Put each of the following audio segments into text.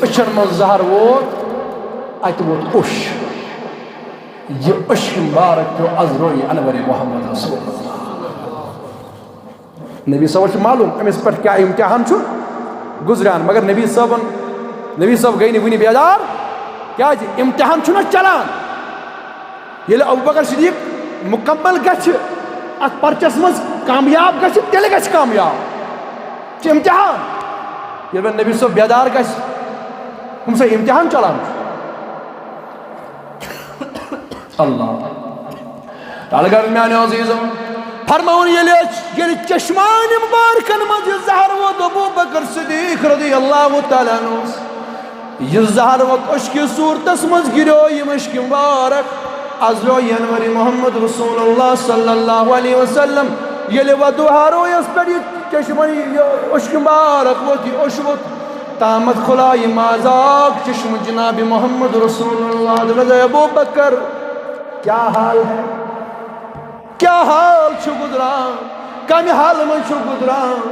أشر من زهر ووت أتوت أش أش مبارك تو أزروي أنور محمد رسول الله نبی صاحب معلوم أمس پر کیا امتحان چھو گزران مگر نبی صاحب گئی ونی بیدار کیا امتحان چھو نا چلان یل ابوبکر صدیق مکمل گچھ ات پرچس مز کامیاب گچھ تیل گچھ کامیاب امتحان یل نبی صاحب بیدار گچھ ہم سے امتحان چلان اللہ الگر میانے عزیزم فرماؤن یل چشمان مبارکن مجھ زہر ووت ابوبکر صدیق رضی اللہ تعالیٰ عنہ یہ زہر ووت اشکی صورتس مز گرو یہ مشک مبارک ازرو انور محمد رسول اللہ صلی اللہ علیہ وسلم یل ودوہارو یس پر یہ چشمان اشک مبارک ووت یہ اش ووت تامت خلائی مازاق چشم جناب محمد رسول اللہ رضی ابوبکر کیا حال ہے کیا حال چھو گزران کمی حال من چھو گزران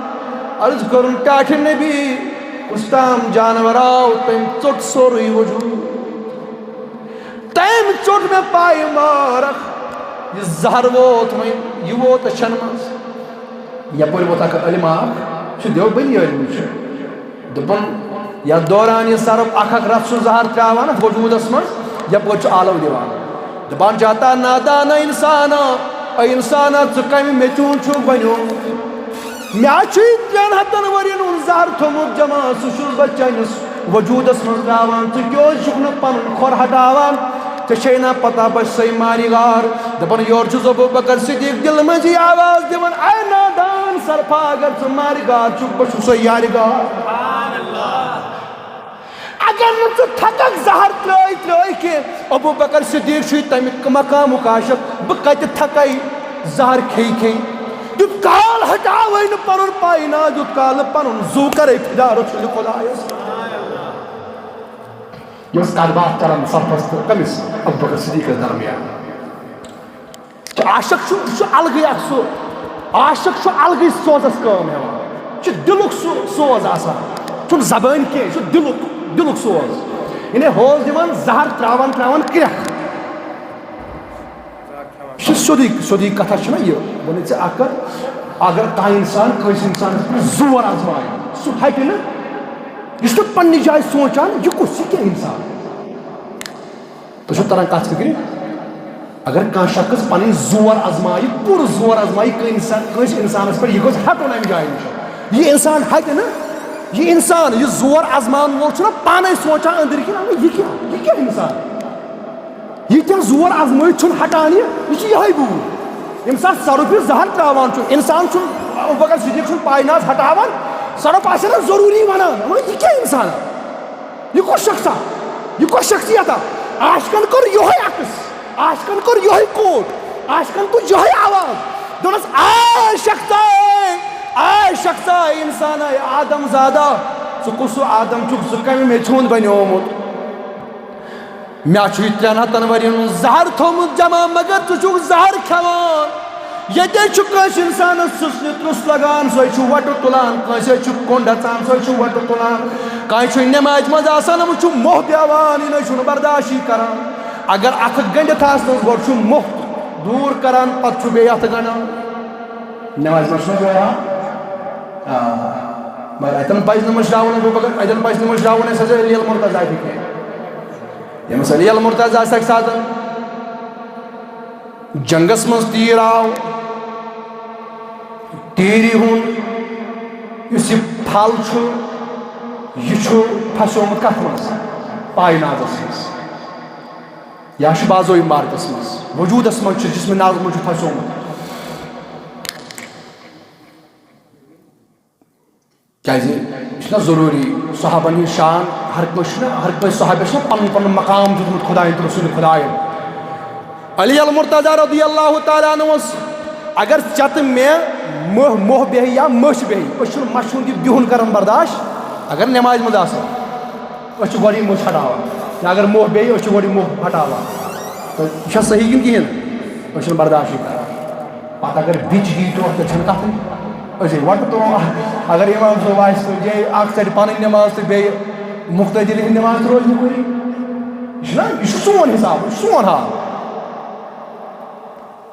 عرض کرن ٹاٹھ نبی استام جانور آو تیم چوٹ سوری وجود تیم چوٹ میں پائی مارک یہ زہر ووت میں یہ ووت شنمز یا پوری ووتا کر علم آخ چھو دیو بنی علم چھو دبن یا دوران یہ سارب اکھک رفت سو زہر تراوانا وجود اسمز یا پوچھ آلو دیوانا دبان چاہتا نادانا انسانا اے انسانا ژکمی مے چون چھو بنیو میا چھ ترین ہتن ورین ان زہر تھومت جمع سہ بچنس وجودس من تراوان ژٕ کیٛازِ چھُکھ نہٕ پنُن کھۄر ہٹاوان ژےٚ چھے نا پتہ بہٕ چھسے مارِ غار دپان یورٕ چھُس ابوبکر صدیق دل منٛزی آواز دِوان اے نادان سرفا اگر ژٕ مارِ غار چھُکھ بہٕ چھُسے یارِ غار اگر نہ ژٕ تھککھ زہر ترٛٲے کینٛہہ ابوبکر صدیق چھُے تمیُک مقامُک عاشق بہٕ کتہِ تھکے زہر کھیٚیہِ تیُت کال ہٹاوے نہٕ پنُن پاے نا تیُت کال نہٕ پنُن زوٗ کرے فِدا رسول خۄدایس یۄس کتھ باتھ کران صفس تہٕ کٔمِس ابوبکر صدیقس درمیان عاشق چھُ الگٕے اکھ سُہ عاشق چھُ الگٕے سوزس کٲم ہٮ۪وان چھُ دِلُک سُہ سوز آسان چھُنہٕ زبٲنۍ کینٛہہ چھُ دِلُک سوز یعنی ہوز دِوان زہر تراوان کرٛٮ۪کھ یہ سیودی کتھا چھنا یہ ون ژےٚ اکھ اگر کانٛہہ انسان کٲنٛسہِ انسانس پٮ۪ٹھ زور آزمایہِ سُہ ہیٚکہِ نہٕ یُس نہٕ پننہِ جایہِ سونٛچان یہِ کُس یہِ کیٛاہ انسان تۄہہِ چھو تران کتھ فکرِ اگر کانٛہہ شخص پنٕنۍ زور آزمایہِ پوٗرٕ زور آزمایہِ کٲنٛسہِ انسانس پٮ۪ٹھ یہِ گوٚژھ ہٹُن امہِ جایہِ نِش یہِ انسان ہیٚکہِ نہٕ یہ انسان یہ زور آزمان وول چھُنہ پانے سونچان أنٛدٕرۍ کِنۍ یہ کیٛاہ انسان یہ کیا زور آزمٲیِتھ چھُنہٕ ہٹان یہ چھُ یِہوٚے بوٗر ییٚمہِ ساتہٕ سرُف یہِ زہر ترٛاوان چھُ انسان چھُنہٕ ابوبکر صدیق چھُنہٕ پاے ناز ہٹاوان سرُف آسہِ نا ضروٗری ونان یہ کیٛاہ انسان یہ کُس شخصا یہ کۄس شخصیتا عاشقن کوٚر یِہوٚے عکس عاشقن کوٚر یِہوٚے کوٹ عاشقن تُج یِہوٚے آواز دوٚپنس آے شخصا انسان آدم زادہ ژٕ کُس آدم چھُکھ ژٕ کمہِ مےٚ ژھُنٛد بنیومُت مےٚ چھُے 300 ؤرین ہُنٛد زہر تھوٚمُت جمع مگر ژٕ چھُکھ زہر کھٮ۪وان ییٚتے چھُ کٲنٛسہِ انسانس سٕژنہِ ترُس لگان سۄے چھُ وٹہٕ تُلان کٲنٛسہِ چھُ کوٚنٛڈ اژان سۄے چھُ وٹہٕ تُلان کانٛہہ چھُ نٮ۪مازِ منٛز آسان أمِس چھُ موہ بیٚہوان یہِ نَے چھُنہٕ برداشی کران اگر اتھٕ گٔنڈِتھ آسنس گۄڈٕ چھُ موہ دوٗر کران پتہٕ چھُ بیٚیہِ اتھٕ گنڈان نٮ۪مازِ منٛز چھُنہ بیٚہوان مگر اتن پزِ نہٕ مٔشراوُن ابوبکر اتن پزِ نہٕ مٔشراوُن اَسہِ ہسا علی المرتضیٰ تہِ کینٛہہ ییٚمِس علی المرتضیٰ آسہِ اکہِ ساتہٕ جنگس منٛز تیٖر آو تیٖرِ ہُنٛد یُس یہِ پھل چھُ یہِ چھُ پھسیومُت کتھ منٛز پاے نازس منٛز یا چھُ بازو عمارتس منٛز وجوٗدس منٛز چھُ جسمِ نازس منٛز چھُ پھسیومُت کیازِ یہِ چھُنہ ضروٗری صحابن ہٕنٛدۍ شان ہر کٲنٛسہِ صحابس چھُنہ پنُن پنُن مقام دیُتمُت خۄداین تہٕ رسوٗلِ خۄداین علی المرتضیٰ رضی اللہ تعالیٰ عنہس اگر ژےٚ تہٕ مےٚ موہ بیٚہہِ یا مٔچھ بیٚہہِ أسۍ چھِنہٕ مچھِ ہُنٛد یہِ بِہُن کران برداشت اگر نٮ۪مازِ منٛز آسو أسۍ چھِ گۄڈٕ یہِ مٔچھ ہٹاوان یا اگر موہ بیٚہہِ أسۍ چھِ گۄڈٕ یہِ موہ ہٹاوان تہٕ یہِ چھا صحیح کِنہٕ کِہیٖنۍ أسۍ چھِنہٕ برداشٕے کران پتہٕ اگر بِچ دی ٹوٹھ تیٚلہِ چھَنہٕ کتھٕے أسۍ وۄٹہٕ تُلو اگر اِمام صٲب آسہِ تہٕ بیٚیہِ اکھ ژَٹہِ پنٕنۍ نٮ۪ماز تہٕ بیٚیہِ مقتدی ہند نماز روز کوئی یہ سون حساب یہ سون حال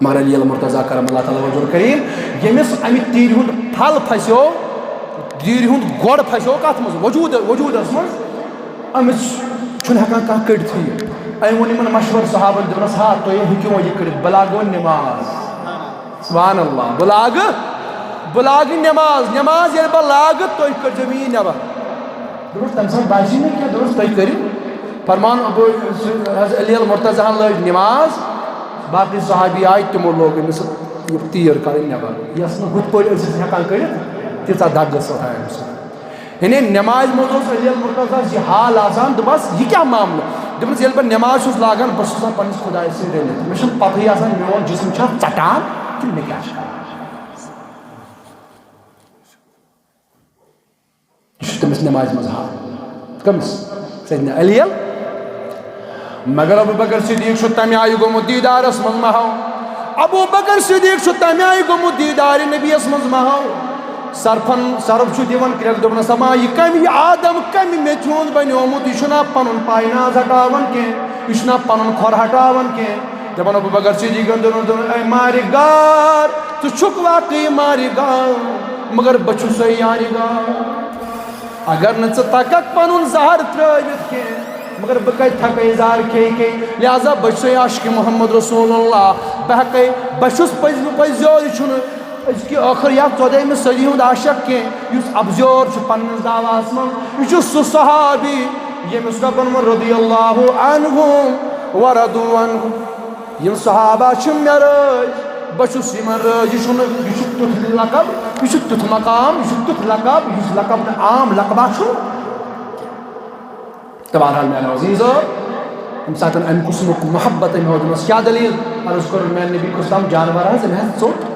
مگر علی المرتضیٰ کرم اللہ تعالیٰ وجہ کریم یمس امہ تیر ہند پھل پھسو تیر ہند گوڑ پھسو کت مز وجودس مز امس ہکان کھانا کڑتھی ام وون ان مشور صحابن دس ہا تھی ہوں یہ کڑت بلاگ نماز سبحان اللہ بلاگ نماز یل بہ لاگ تھی کڑو یہ نبر دس تمہ سات باسی نا کیا دس تھی کرو فرمان علی المرتضیٰ لگ نماز باقی صحابی آئی تمو لوگ امس تیر کریں نبر یس ہت پہ ہکان کڑت تیژہ دگ گھس یعنی نماز مز علی المرتضیٰ یہ حال آسان دپس یہ کیا معاملہ دپس یل بہ نماز چھس لاگان بہ چھس پنس خدائے سی رلت مے چھنہ پتہ آسان میون جسم چھا ژٹان کہ مے کیا چھ یہ تمس نماز مز حال کمس سیدنا علی مگر ابو بکر صدیق تمہ آئی گومت دیدارس مز محو ابو بکر صدیق تمہ آئی گومت دیدار نبیس مز محو سرف دیوان کرک دپنس ما یہ کم آدم کم مے چون بنیومت یہ پن پائناز ہٹاوان کی یہ پن کھور ہٹاوان کی دپان ابو بکر صدیقن دپن اے ماری گار تو چھک واقعی ماری گار مگر بچھس یاری گار اگر نہ تکک پن زہر ترٲوِتھ کی مگر بہ کتہ تھکے زہر کھے لہذا بچ عاشق محمد رسول اللہ بہ ہکے بچھس پزیور یہ کی آخر یا 14 صدی ہند عاشق کی ابزور پنس دعواس من یہ سہ صحابی یمس ربن رضی اللہ عنہم ورضوا عنہ یم صحابہ مے رٲضۍ بچھس یمن رٲضۍ یہ تیُتھ لقب یہ تیُتھ مقام یہ تیُتھ لقب یہ لقب عام لقبہ تو بہرحال میرے عزیزو یم سات ام قسمک محبت امس کیا دلیل عرض کر میں نبی قسم جانور ہے زمین ژوٹ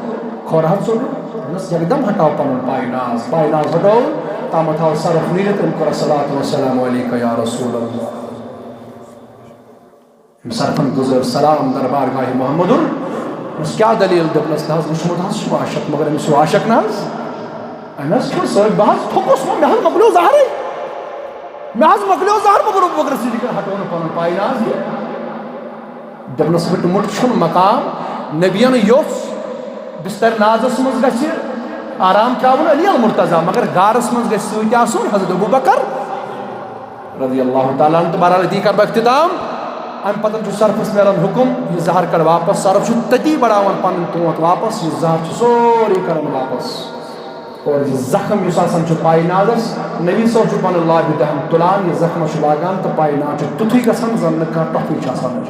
کھور ژوٹ یکدم ہٹاؤ پن پائناز ہٹو تامت آو صرف نیرت ام کور الصلاۃ والسلام علیکہ یا رسول اللہ صرفن گزر سلام دربار گاہ محمد اس کیا دلیل دپنس نہ وچمت حظ عاشق مگر امس عاشق نہ امس سر بہت تھوکس مے حظ مکلیو زہرے مے حظ مکلیو زہر مگر ابو بکر صدیق ہٹو پن پائناز دپنس مٹ چھن مقام نبیان یوس بستر نازس مز گھ آرام چاون علی المرتضیٰ مگر گارس مز گھ ست آسن حضرت ابو بکر رضی اللہ تعالیٰ عنہ بہرحال تی کر بہ اختتام ام پتن سرفس نیران حکم یہ زہر کڑ واپس سرف تتی بڑھاوان پن تونت واپس یہ زہر سوری کران واپس اور یہ زخم اس آسان پائی نازس نبی صاحب پن لابہ دہن تلان یہ زخم لاگان تو پائی ناز تیتھی گھان زن کھانا ٹفی آسان